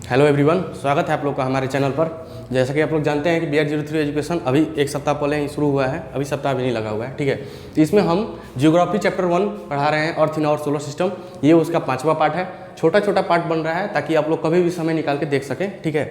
Hello everyone, स्वागत है आप लोग का हमारे चैनल पर। जैसा कि आप लोग जानते हैं कि BR03 एजुकेशन अभी एक सप्ताह पहले ही शुरू हुआ है, अभी सप्ताह भी नहीं लगा हुआ है, ठीक है। तो इसमें हम ज्योग्राफी चैप्टर 1 पढ़ा रहे हैं, अर्थ इन और सोलर सिस्टम। ये उसका 5वां पार्ट है। छोटा छोटा पार्ट बन रहा है ताकि आप लोग कभी भी समय निकाल के देख सकें, ठीक है।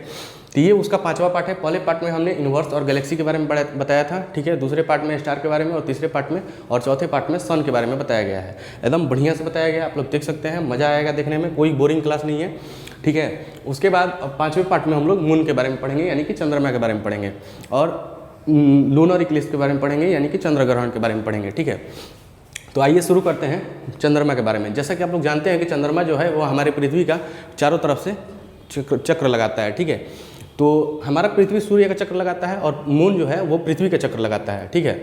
तो ये उसका 5वां पार्ट है। पहले पार्ट में हमने यूनिवर्स और गैलेक्सी के बारे में बताया था, ठीक है। दूसरे पार्ट में स्टार के बारे में, और तीसरे पार्ट में और चौथे पार्ट में सन के बारे में बताया गया है। एकदम बढ़िया से बताया गया, आप लोग देख सकते हैं, मज़ा आएगा देखने में, कोई बोरिंग क्लास नहीं है, ठीक है। उसके बाद 5वें पार्ट में हम लोग मून के बारे में पढ़ेंगे, यानी कि चंद्रमा के बारे में पढ़ेंगे, और लूनर इक्लिप्स के बारे में पढ़ेंगे, यानी कि चंद्र ग्रहण के बारे में पढ़ेंगे, ठीक है। तो आइए शुरू करते हैं चंद्रमा के बारे में। जैसा कि आप लोग जानते हैं कि चंद्रमा जो है वो हमारे पृथ्वी का चारों तरफ से चक्र लगाता है, ठीक है। तो हमारा पृथ्वी सूर्य का चक्र लगाता है और मून जो है वो पृथ्वी का चक्र लगाता है, ठीक है।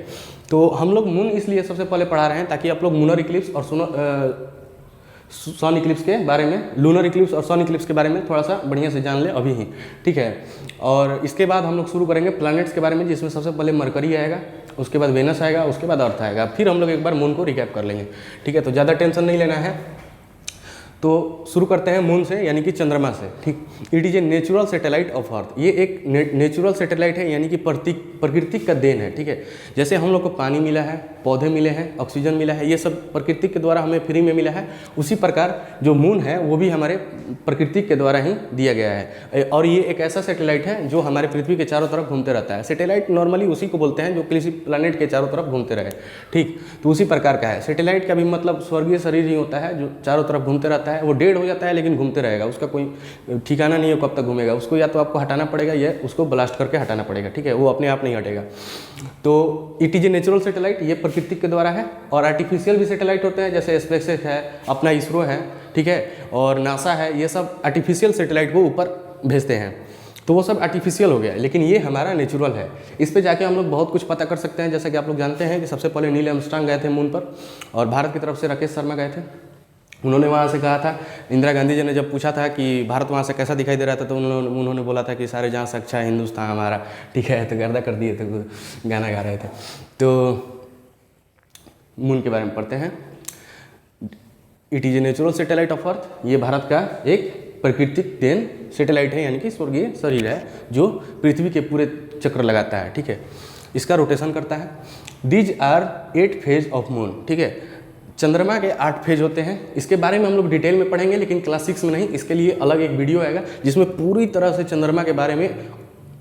तो हम लोग मून इसलिए सबसे पहले पढ़ा रहे हैं ताकि आप लोग लूनर इक्लिप्स और सन इक्लिप्स के बारे में, लूनर इक्लिप्स और सन इक्लिप्स के बारे में थोड़ा सा बढ़िया से जान ले अभी ही, ठीक है। और इसके बाद हम लोग शुरू करेंगे प्लैनेट्स के बारे में, जिसमें सबसे पहले मरकरी आएगा, उसके बाद वेनस आएगा, उसके बाद अर्थ आएगा, फिर हम लोग एक बार मून को रिकैप कर लेंगे, ठीक है। तो ज़्यादा टेंशन नहीं लेना है। तो शुरू करते हैं मून से, यानी कि चंद्रमा से, ठीक। It is a natural satellite of earth. ये एक नेचुरल सैटेलाइट है, यानी कि प्रकृति का देन है, ठीक है। जैसे हम लोग को पानी मिला है, पौधे मिले हैं, ऑक्सीजन मिला है, ये सब प्रकृति के द्वारा हमें फ्री में मिला है, उसी प्रकार जो मून है वो भी हमारे प्रकृति के द्वारा ही दिया गया है। और ये एक ऐसा सैटेलाइट है जो हमारे पृथ्वी के चारों तरफ घूमते रहता है। सैटेलाइट नॉर्मली उसी को बोलते हैं जो किसी प्लैनेट के चारों तरफ घूमते रहे, ठीक। तो उसी प्रकार का है। सैटेलाइट का भी मतलब स्वर्गीय शरीर ही होता है जो चारों तरफ घूमते रहता है। वो डेड हो जाता है लेकिन घूमते रहेगा, उसका कोई ठिकाना नहीं है कब तक घूमेगा। उसको या तो आपको हटाना पड़ेगा या उसको ब्लास्ट करके हटाना पड़ेगा, ठीक है। वो अपने आप नहीं हटेगा। तो it is a natural satellite, ये प्रकृति के द्वारा है। और आर्टिफिशियल भी सैटेलाइट होते हैं, जैसे स्पेसएक्स है, अपना इसरो है, ठीक है, और नासा है। ये सब आर्टिफिशियल सैटेलाइट को ऊपर भेजते हैं, तो वो सब आर्टिफिशियल हो गया, लेकिन ये हमारा नेचुरल है। इस पे जाके हम लोग बहुत कुछ पता कर सकते हैं। जैसा कि आप लोग जानते हैं कि सबसे पहले नील आर्मस्ट्रांग गए थे मून पर, और भारत की तरफ से राकेश शर्मा गए थे। उन्होंने वहाँ से कहा था, इंदिरा गांधी जी ने जब पूछा था कि भारत वहाँ से कैसा दिखाई दे रहा था, तो उन्होंने बोला था कि सारे जहाँ से अच्छा है हिंदुस्तान हमारा, ठीक है। तो गर्दा कर दिए थे, गाना गा रहे थे। तो मून के बारे में पढ़ते हैं। It is a natural satellite of earth. ये भारत का एक प्राकृतिक देन सैटेलाइट है, यानी कि स्वर्गीय शरीर है जो पृथ्वी के पूरे चक्र लगाता है, ठीक है। इसका रोटेशन करता है। These are 8 phase of moon, ठीक है। चंद्रमा के 8 फेज होते हैं। इसके बारे में हम लोग डिटेल में पढ़ेंगे, लेकिन क्लास 6 में नहीं। इसके लिए अलग एक वीडियो आएगा जिसमें पूरी तरह से चंद्रमा के बारे में,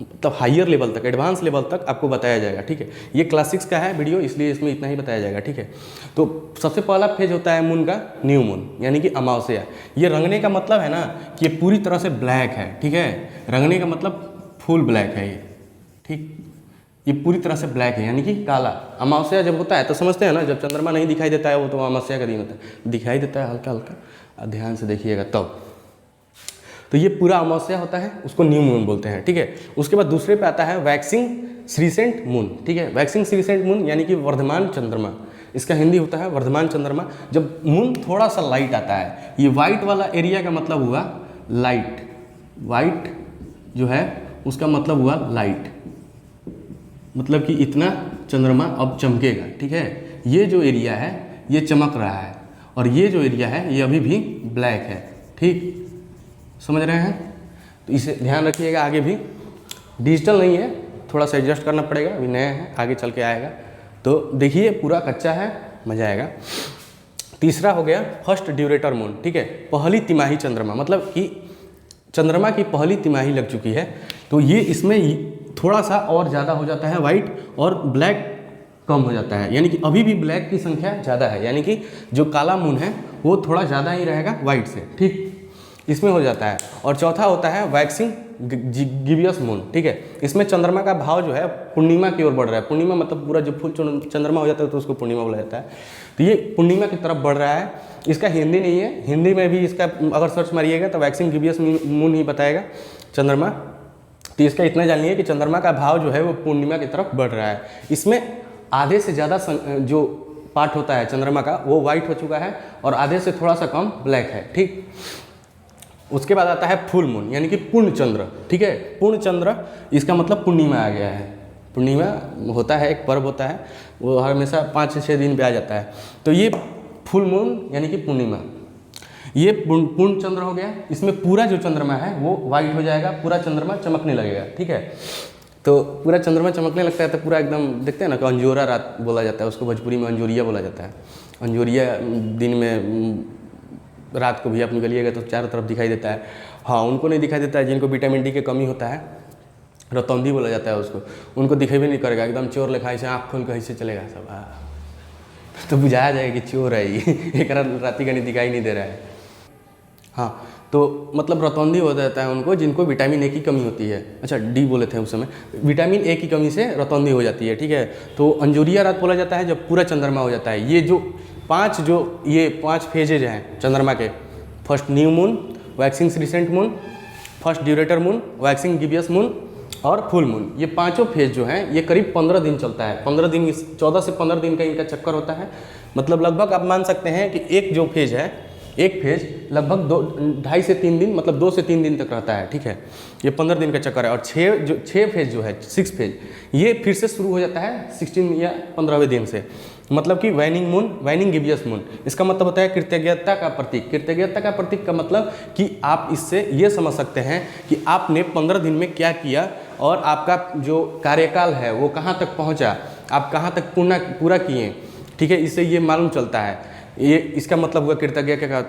मतलब हायर लेवल तक, एडवांस लेवल तक आपको बताया जाएगा, ठीक है। ये क्लास 6 का है वीडियो, इसलिए इसमें इतना ही बताया जाएगा, ठीक है। तो सबसे पहला फेज होता है मून का न्यू मून, यानी कि अमावस्या। ये रंगने का मतलब है ना कि ये पूरी तरह से ब्लैक है, ठीक है। रंगने का मतलब फुल ब्लैक है ये, ठीक। ये पूरी तरह से ब्लैक है, यानी कि काला। अमावस्या जब होता है तो समझते हैं ना, जब चंद्रमा नहीं दिखाई देता है वो तो अमावस्या का दिन होता है। दिखाई देता है हल्का हल्का, ध्यान से देखिएगा तब। तो ये पूरा अमावस्या होता है, उसको न्यू मून बोलते हैं, ठीक है। उसके बाद दूसरे पे आता है वैक्सिंग क्रीसेंट मून, ठीक है। वैक्सिंग क्रीसेंट मून यानी कि वर्धमान चंद्रमा, इसका हिंदी होता है वर्धमान चंद्रमा। जब मून थोड़ा सा लाइट आता है, ये वाइट वाला एरिया का मतलब हुआ लाइट, वाइट जो है उसका मतलब हुआ लाइट, मतलब कि इतना चंद्रमा अब चमकेगा, ठीक है। ये जो एरिया है ये चमक रहा है, और ये जो एरिया है ये अभी भी ब्लैक है, ठीक। समझ रहे हैं? तो इसे ध्यान रखिएगा। आगे भी डिजिटल नहीं है, थोड़ा सा एडजस्ट करना पड़ेगा, अभी नया है, आगे चल के आएगा। तो देखिए पूरा कच्चा है, मज़ा आएगा। तीसरा हो गया फर्स्ट ड्यूरेटर मून, ठीक है। पहली तिमाही चंद्रमा, मतलब कि चंद्रमा की पहली तिमाही लग चुकी है, तो ये इसमें थोड़ा सा और ज़्यादा हो जाता है वाइट, और ब्लैक कम हो जाता है, यानी कि अभी भी ब्लैक की संख्या ज़्यादा है, यानी कि जो काला मून है वो थोड़ा ज़्यादा ही रहेगा वाइट से, ठीक। इसमें हो जाता है। और चौथा होता है वैक्सिंग गिबियस मून, ठीक है। इसमें चंद्रमा का भाव जो है पूर्णिमा की ओर बढ़ रहा है। पूर्णिमा मतलब पूरा जो फुल चंद्रमा हो जाता है तो उसको पूर्णिमा बोला जाता है। तो ये पूर्णिमा की तरफ बढ़ रहा है। इसका हिंदी नहीं है, हिंदी में भी इसका अगर सर्च मारिएगा तो वैक्सिंग गिबियस मून ही बताएगा चंद्रमा। तो इसका इतना जानिए कि चंद्रमा का भाव जो है वो पूर्णिमा की तरफ बढ़ रहा है। इसमें आधे से ज़्यादा जो पार्ट होता है चंद्रमा का वो वाइट हो चुका है, और आधे से थोड़ा सा कम ब्लैक है, ठीक। उसके बाद आता है फुल मून, यानी कि पूर्ण चंद्र, ठीक है। पूर्ण चंद्र इसका मतलब पूर्णिमा आ गया है। पूर्णिमा होता है, एक पर्व होता है, वो हमेशा 5 से 6 दिन पे आ जाता है। तो ये फुल मून यानी कि पूर्णिमा। ये पूर्ण चंद्र हो गया, इसमें पूरा जो चंद्रमा है वो वाइट हो जाएगा, पूरा चंद्रमा चमकने लगेगा, ठीक है। तो पूरा चंद्रमा चमकने लगता है तो पूरा एकदम देखते हैं ना कि अंजोरा रात बोला जाता है उसको, भोजपुरी में अंजोरिया बोला जाता है। अंजोरिया दिन में, रात को भी आप निकलिएगा तो चारों तरफ दिखाई देता है। हाँ, उनको नहीं दिखाई देता है जिनको विटामिन डी की कमी होता है, रतौंधी बोला जाता है उसको, उनको दिखाई भी नहीं करेगा, एकदम चोर लिखा ऐसे आँख खोल कर ऐसे चलेगा सब, तो बुझाया जाएगा कि चोर है ये एक राती का नहीं दिखाई नहीं दे रहा है। हाँ, तो मतलब रतौंधी हो जाता है उनको जिनको विटामिन ए की कमी होती है। अच्छा, डी बोले थे उस समय, विटामिन ए की कमी से रतौंधी हो जाती है, ठीक है। तो अंजोरिया रात बोला जाता है जब पूरा चंद्रमा हो जाता है। ये पांच फेजेज हैं चंद्रमा के, first new moon, waxing crescent moon, first quarter moon, waxing gibbous moon और फुल मून। ये पांचों फेज जो हैं ये करीब 15 दिन चलता है। 15 दिन, 14 से 15 दिन का इनका चक्कर होता है। मतलब लगभग आप मान सकते हैं कि एक जो फेज है, एक फेज लगभग 2.5 से 3 दिन, मतलब 2 से 3 दिन तक रहता है, ठीक है। ये 15 दिन का चक्कर है। और 6 फेज जो है, 6 फेज, ये फिर से शुरू हो जाता है 16 या 15वें दिन से। मतलब कि वैनिंग मून, वैनिंग गिबियस मून, इसका मतलब होता है कृतज्ञता का प्रतीक। कृतज्ञता का प्रतीक का मतलब कि आप इससे ये समझ सकते हैं कि आपने 15 दिन में क्या किया और आपका जो कार्यकाल है वो कहाँ तक पहुँचा, आप कहाँ तक पूरा किए, ठीक है। इससे ये मालूम चलता है। ये इसका मतलब हुआ कृतज्ञता का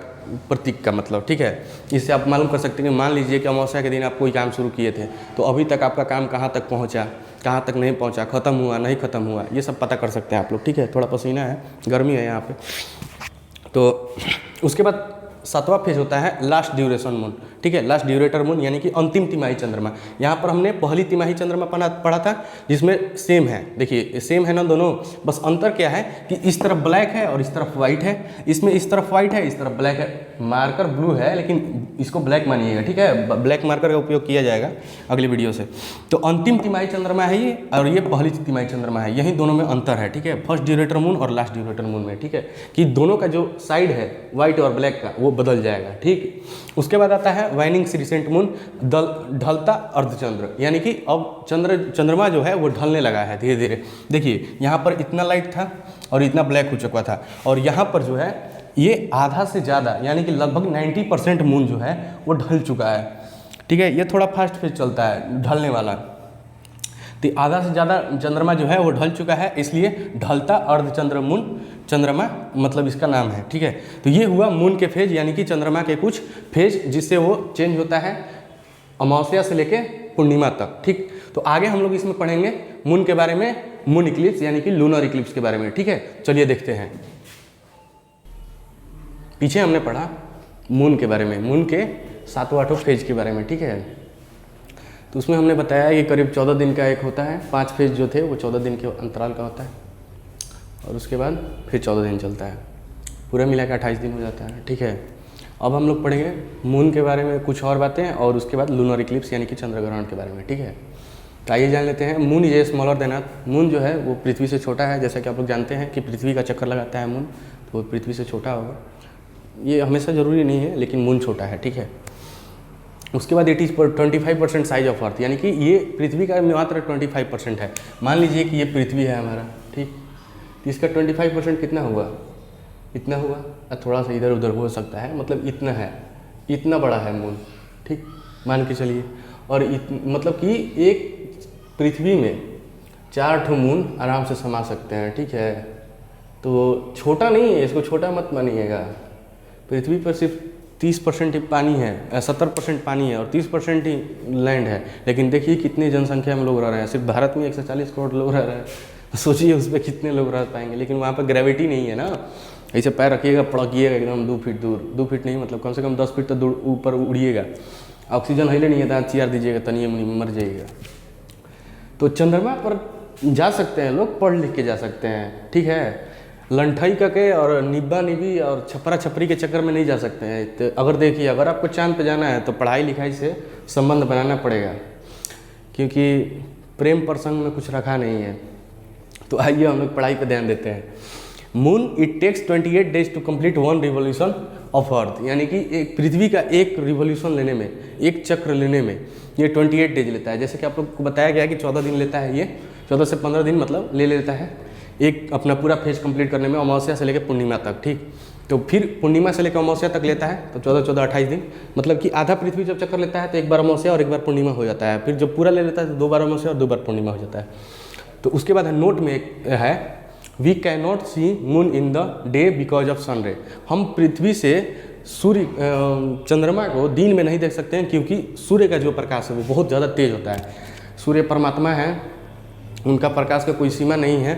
प्रतीक का मतलब, ठीक है। इससे आप मालूम कर सकते हैं कि मान लीजिए कि अमावस्या के दिन आप कोई काम शुरू किए थे तो अभी तक आपका काम कहाँ तक पहुँचा, कहाँ तक नहीं पहुँचा, ख़त्म हुआ नहीं ख़त्म हुआ, ये सब पता कर सकते हैं आप लोग, ठीक है। थोड़ा पसीना है, गर्मी है यहाँ पे। तो उसके बाद 7वां फेज होता है लास्ट ड्यूरेशन मून, ठीक है। लास्ट ड्यूरेटर मून यानी कि अंतिम तिमाही चंद्रमा। यहाँ पर हमने पहली तिमाही चंद्रमा पढ़ा था जिसमें सेम है, देखिए सेम है ना दोनों, बस अंतर क्या है कि इस तरफ ब्लैक है और इस तरफ वाइट है। इसमें इस तरफ वाइट है, इस तरफ ब्लैक है। मार्कर ब्लू है लेकिन इसको ब्लैक मानिएगा, ठीक है। ब्लैक मार्कर का उपयोग किया जाएगा अगली वीडियो से। तो अंतिम तिमाही चंद्रमा है ये, और ये पहली तिमाही चंद्रमा है। यही दोनों में अंतर है, ठीक है, फर्स्ट ड्यूरेटर मून और लास्ट ड्यूरेटर मून में, ठीक है, कि दोनों का जो साइड है व्हाइट और ब्लैक का वो बदल जाएगा, ठीक। उसके बाद आता है वाइनिंग रिसेंट मून, ढलता अर्धचंद्र, यानी कि अब चंद्रमा जो है वो ढलने लगा है धीरे धीरे। देखिए यहाँ पर इतना लाइट था और इतना ब्लैक हो चुका था, और यहाँ पर जो है ये आधा से ज़्यादा यानी कि लगभग 90% मून जो है वो ढल चुका है, ठीक है। ये थोड़ा फास्ट फेज चलता है ढलने वाला, तो आधा से ज़्यादा चंद्रमा जो है वो ढल चुका है, इसलिए ढलता अर्धचंद्र मून चंद्रमा मतलब इसका नाम है, ठीक है। तो ये हुआ मून के फेज, यानी कि चंद्रमा के कुछ फेज जिससे वो चेंज होता है अमावस्या से लेके पूर्णिमा तक, ठीक। तो आगे हम लोग इसमें पढ़ेंगे मून के बारे में, मून इक्लिप्स यानी कि लूनर इक्लिप्स के बारे में, ठीक है। चलिए देखते हैं। पीछे हमने पढ़ा मून के बारे में, मून के 7वां फेज के बारे में, ठीक है। तो उसमें हमने बताया कि करीब 14 दिन का एक होता है, 5 फेज जो थे वो 14 दिन के अंतराल का होता है, और उसके बाद फिर 14 दिन चलता है, पूरा मिला के 28 दिन हो जाता है, ठीक है। अब हम लोग पढ़ेंगे मून के बारे में कुछ और बातें, और उसके बाद लूनर इक्लिप्स यानी कि चंद्र ग्रहण के बारे में, ठीक है। तो आइए जान लेते हैं। Moon is a smaller than earth. Moon जो है वो पृथ्वी से छोटा है, जैसा कि आप लोग जानते हैं कि पृथ्वी का चक्कर लगाता है मून, तो वो पृथ्वी से छोटा होगा। ये हमेशा ज़रूरी नहीं है, लेकिन मून छोटा है, ठीक है। उसके बाद it is 25% size of earth, यानी कि ये पृथ्वी का मात्र 25% है। मान लीजिए कि ये पृथ्वी है हमारा, ठीक, तो इसका 25% कितना हुआ, इतना हुआ, थोड़ा सा इधर उधर हो सकता है, मतलब इतना है, इतना बड़ा है मून, ठीक, मान के चलिए। और मतलब कि एक पृथ्वी में 4 ठो मून आराम से समा सकते हैं, ठीक है। तो छोटा नहीं है, इसको छोटा मत मानिएगा। पृथ्वी पर सिर्फ 30% ही पानी है, 70% पानी है और 30% ही लैंड है, लेकिन देखिए कितनी जनसंख्या में लोग रह रहे हैं। सिर्फ भारत में 140 करोड़ लोग रह रहे हैं, सोचिए उस पर कितने लोग रह पाएंगे। लेकिन वहाँ पर ग्रेविटी नहीं है ना, ऐसे पैर रखिएगा पड़किएगा एकदम 2 फीट दूर, 2 फीट नहीं मतलब कम से कम 10 फीट तो दूर ऊपर उड़िएगा, ऑक्सीजन हिले नहीं है, दांत चियार दीजिएगा, तनिए मुनी मर जाइएगा। तो चंद्रमा पर जा सकते हैं लोग, पढ़ लिख के जा सकते हैं, ठीक है। लंठाई करके और निब्बा निबी और छपरा छपरी के चक्कर में नहीं जा सकते हैं। तो अगर देखिए, अगर आपको चांद पे जाना है तो पढ़ाई लिखाई से संबंध बनाना पड़ेगा, क्योंकि प्रेम प्रसंग में कुछ रखा नहीं है। तो आइए हम लोग पढ़ाई पे ध्यान देते हैं। Moon it takes 28 days to complete 1 revolution of earth, यानी कि एक पृथ्वी का एक रिवोल्यूशन लेने में, एक चक्र लेने में ये 28 डेज लेता है। जैसे कि आप लोग को बताया गया कि 14 दिन लेता है, ये 14 से 15 दिन मतलब ले लेता है एक अपना पूरा फेज कंप्लीट करने में, अमावस्या से लेकर पूर्णिमा तक, ठीक। तो फिर पूर्णिमा से लेकर अमावस्या तक लेता है, तो 14-14-28 दिन, मतलब कि आधा पृथ्वी जब चक्कर लेता है तो एक बार अमावस्या और एक बार पूर्णिमा हो जाता है। फिर जब पूरा ले लेता है तो 2 बार अमावस्या और 2 बार पूर्णिमा हो जाता है। तो उसके बाद नोट में एक है, we can not see moon in the day because of sun ray. हम पृथ्वी से सूर्य चंद्रमा को दिन में नहीं देख सकते हैं, क्योंकि सूर्य का जो प्रकाश है वो बहुत ज़्यादा तेज होता है। सूर्य परमात्मा है, उनका प्रकाश का कोई सीमा नहीं है,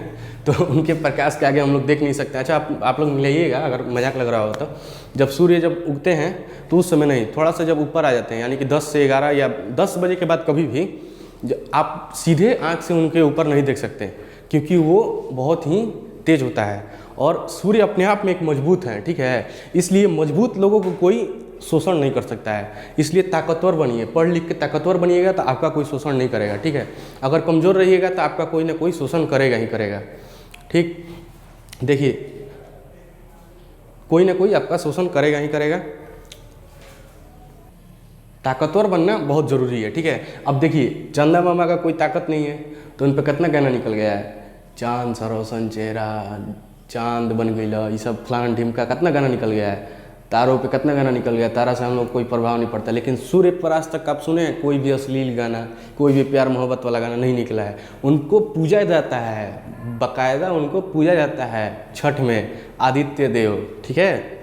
तो उनके प्रकाश के आगे हम लोग देख नहीं सकते। अच्छा, आप लोग मिलाइएगा, अगर मजाक लग रहा हो तो जब सूर्य जब उगते हैं तो उस समय नहीं, थोड़ा सा जब ऊपर आ जाते हैं, यानी कि 10 से 11 या 10 बजे के बाद कभी भी आप सीधे आँख से उनके ऊपर नहीं देख सकते, क्योंकि वो बहुत ही तेज होता है। और सूर्य अपने आप में एक मजबूत है, ठीक है, इसलिए मजबूत लोगों को कोई शोषण नहीं कर सकता है। इसलिए ताकतवर बनिए, पढ़ लिख के ताकतवर बनिएगा तो आपका कोई शोषण नहीं करेगा, ठीक है। अगर कमज़ोर रहिएगा तो आपका कोई ना कोई शोषण करेगा ही करेगा, ठीक। देखिए, कोई ना कोई आपका शोषण करेगा ही करेगा। ताकतवर बनना बहुत ज़रूरी है, ठीक है। अब देखिए, चंदा मामा का कोई ताकत नहीं है तो उन पर कितना गाना निकल गया है, चांद सरोसन चेहरा, चांद बन गई, ये सब फलान ढिम का कितना गाना निकल गया है, तारों पे कितना गाना निकल गया। तारा से हम लोग कोई प्रभाव नहीं पड़ता, लेकिन सूर्य पर आज तक आप सुने कोई भी अश्लील गाना, कोई भी प्यार मोहब्बत वाला गाना नहीं निकला है। उनको पूजा जाता है, बाकायदा उनको पूजा जाता है छठ में, आदित्य देव, ठीक है,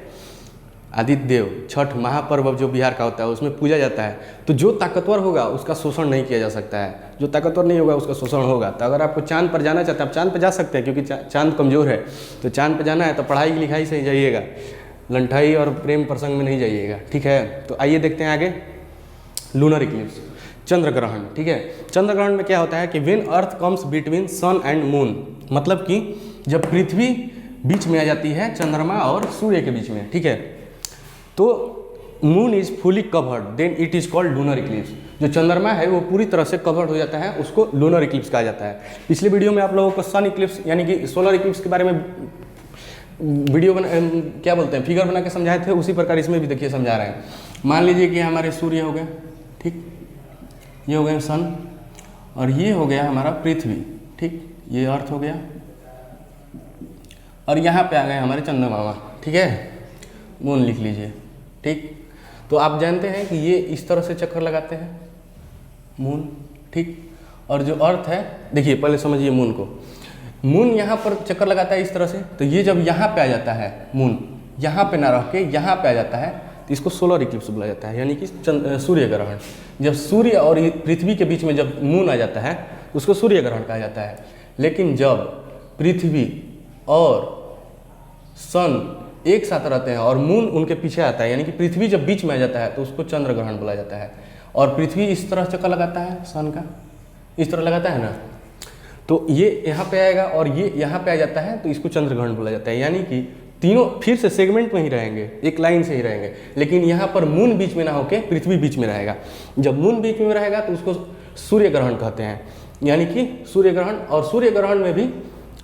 आदित्य देव। छठ महापर्व जो बिहार का होता है उसमें पूजा जाता है। तो जो ताकतवर होगा उसका शोषण नहीं किया जा सकता है, जो ताकतवर नहीं होगा उसका शोषण होगा। तो अगर आपको चांद पर जाना चाहते हैं, आप चांद पर जा सकते हैं, क्योंकि चांद कमज़ोर है। तो चांद पर जाना है तो पढ़ाई लिखाई से ही जाइएगा, लंठाई और प्रेम प्रसंग में नहीं जाइएगा, ठीक है। तो आइए देखते हैं आगे, लूनर इक्लिप्स, चंद्र ग्रहण, ठीक है। चंद्र ग्रहण में क्या होता है कि when earth comes between sun and moon, मतलब कि जब पृथ्वी बीच में आ जाती है चंद्रमा और सूर्य के बीच में, ठीक है, तो moon is fully covered, then it is called lunar eclipse. जो चंद्रमा है वो पूरी तरह से कवर्ड हो जाता है, उसको लूनर इक्लिप्स कहा जाता है। पिछले वीडियो में आप लोगों को सन इक्लिप्स यानी कि सोलर इक्लिप्स के बारे में वीडियो क्या बोलते हैं, फिगर बना के समझाए थे, उसी प्रकार इसमें भी देखिए समझा रहे हैं। मान लीजिए कि हमारे सूर्य हो गए, ठीक, ये हो गए सन, और ये हो गया हमारा पृथ्वी, ठीक, ये अर्थ हो गया, और यहाँ पे आ गए हमारे चंद्रमा, ठीक है, मून लिख लीजिए, ठीक। तो आप जानते हैं कि ये इस तरह से चक्कर लगाते हैं मून, ठीक, और जो अर्थ है, देखिए पहले समझिए मून को। मून यहाँ पर चक्कर लगाता है इस तरह से, तो ये जब यहाँ पे आ जाता है, मून यहाँ पे ना रह के यहाँ पे आ जाता है, तो इसको सोलर इक्लिप्स बोला जाता है, यानी कि सूर्य ग्रहण। जब सूर्य और पृथ्वी के बीच में जब मून आ जाता है उसको सूर्य ग्रहण कहा जाता है। लेकिन जब पृथ्वी और सन एक साथ रहते हैं और मून उनके पीछे आता है, यानी कि पृथ्वी जब बीच में आ जाता है तो उसको चंद्र ग्रहण बोला जाता है। और पृथ्वी इस तरह चक्कर लगाता है, सन का इस तरह लगाता है ना, तो ये यहाँ पे आएगा और ये यहाँ पे आ जाता है, तो इसको चंद्र ग्रहण बोला जाता है। यानी कि तीनों फिर से सेगमेंट में ही रहेंगे, एक लाइन से ही रहेंगे, लेकिन यहाँ पर मून बीच में ना होके पृथ्वी बीच में रहेगा। जब मून बीच में रहेगा तो उसको सूर्य ग्रहण कहते हैं, यानी कि सूर्य ग्रहण। और सूर्य ग्रहण में भी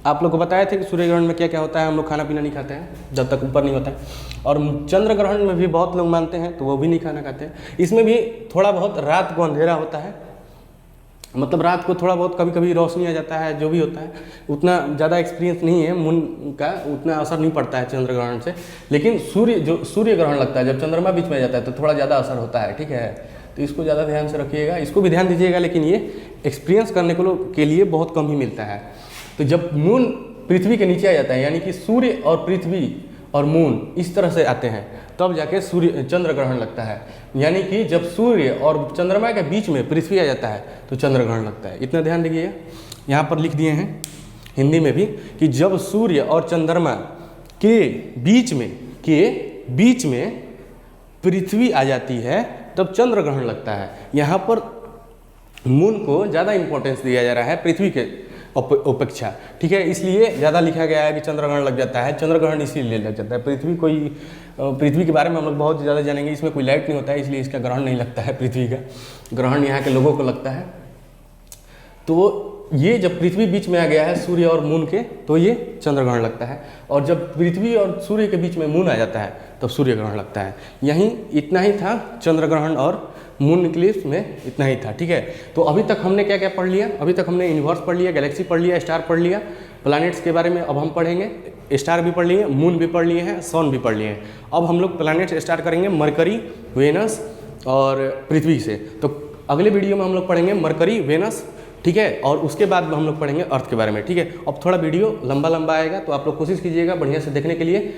आप लोग को बताए थे कि सूर्य ग्रहण में क्या क्या होता है, हम लोग खाना पीना नहीं खाते हैं जब तक ऊपर नहीं होता है। और चंद्र ग्रहण में भी बहुत लोग मानते हैं तो वो भी नहीं खाना खाते हैं। इसमें भी थोड़ा बहुत रात को अंधेरा होता है, मतलब रात को थोड़ा बहुत कभी कभी रोशनी आ जाता है, जो भी होता है उतना ज़्यादा एक्सपीरियंस नहीं है मून का, उतना असर नहीं पड़ता है चंद्र ग्रहण से। लेकिन सूर्य ग्रहण लगता है जब चंद्रमा बीच में आ जाता है तो थोड़ा ज़्यादा असर होता है, ठीक है। तो इसको ज़्यादा ध्यान से रखिएगा, इसको भी ध्यान दीजिएगा, लेकिन ये एक्सपीरियंस करने के लिए बहुत कम ही मिलता है। तो जब मून पृथ्वी के नीचे आ जाता है, यानी कि सूर्य और पृथ्वी और मून इस तरह से आते हैं, तब जाके चंद्र ग्रहण लगता है। यानी कि जब सूर्य और चंद्रमा के बीच में पृथ्वी आ जाता है तो चंद्र ग्रहण लगता है। इतना ध्यान रखिएगा। यहाँ पर लिख दिए हैं हिंदी में भी कि जब सूर्य और चंद्रमा के बीच में पृथ्वी आ जाती है तब चंद्र ग्रहण लगता है। यहाँ पर मून को ज़्यादा इंपॉर्टेंस दिया जा रहा है पृथ्वी के अपेक्षा, ठीक है, इसलिए ज़्यादा लिखा गया है कि चंद्र ग्रहण लग जाता है। चंद्र ग्रहण इसीलिए लग जाता है, पृथ्वी के बारे में हम लोग बहुत ज़्यादा जानेंगे। इसमें कोई लाइट नहीं होता है, इसलिए इसका ग्रहण नहीं लगता है। पृथ्वी का ग्रहण यहाँ के लोगों को लगता है। तो ये जब पृथ्वी बीच में आ गया है सूर्य और मून के, तो ये चंद्र ग्रहण लगता है। और जब पृथ्वी और सूर्य के बीच में मून आ जाता है तब सूर्य ग्रहण लगता है। यहीं इतना ही था चंद्र ग्रहण और मून इक्लिप्स में इतना ही था, ठीक है। तो अभी तक हमने क्या क्या पढ़ लिया, अभी तक हमने यूनिवर्स पढ़ लिया, गैलेक्सी पढ़ लिया, स्टार पढ़ लिया, प्लैनेट्स के बारे में अब हम पढ़ेंगे। स्टार भी पढ़ लिए, मून भी पढ़ लिए हैं, सन भी पढ़ लिए हैं। अब हम लोग प्लैनेट्स स्टार्ट करेंगे मरकरी, वेनस और पृथ्वी से। तो अगले वीडियो में हम लोग पढ़ेंगे मरकरी, वेनस, ठीक है, और उसके बाद में हम लोग पढ़ेंगे अर्थ के बारे में, ठीक है। अब थोड़ा वीडियो लंबा आएगा, तो आप लोग कोशिश कीजिएगा बढ़िया से देखने के लिए।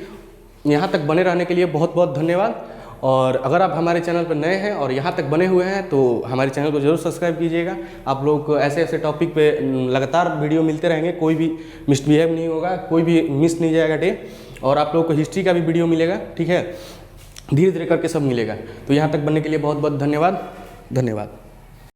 यहाँ तक बने रहने के लिए बहुत बहुत धन्यवाद। और अगर आप हमारे चैनल पर नए हैं और यहाँ तक बने हुए हैं तो हमारे चैनल को जरूर सब्सक्राइब कीजिएगा। आप लोग को ऐसे ऐसे टॉपिक पे लगातार वीडियो मिलते रहेंगे, कोई भी मिसबिहेव नहीं होगा, कोई भी मिस नहीं जाएगा डे। और आप लोग को हिस्ट्री का भी वीडियो मिलेगा, ठीक है, धीरे धीरे करके सब मिलेगा। तो यहाँ तक बनने के लिए बहुत बहुत धन्यवाद।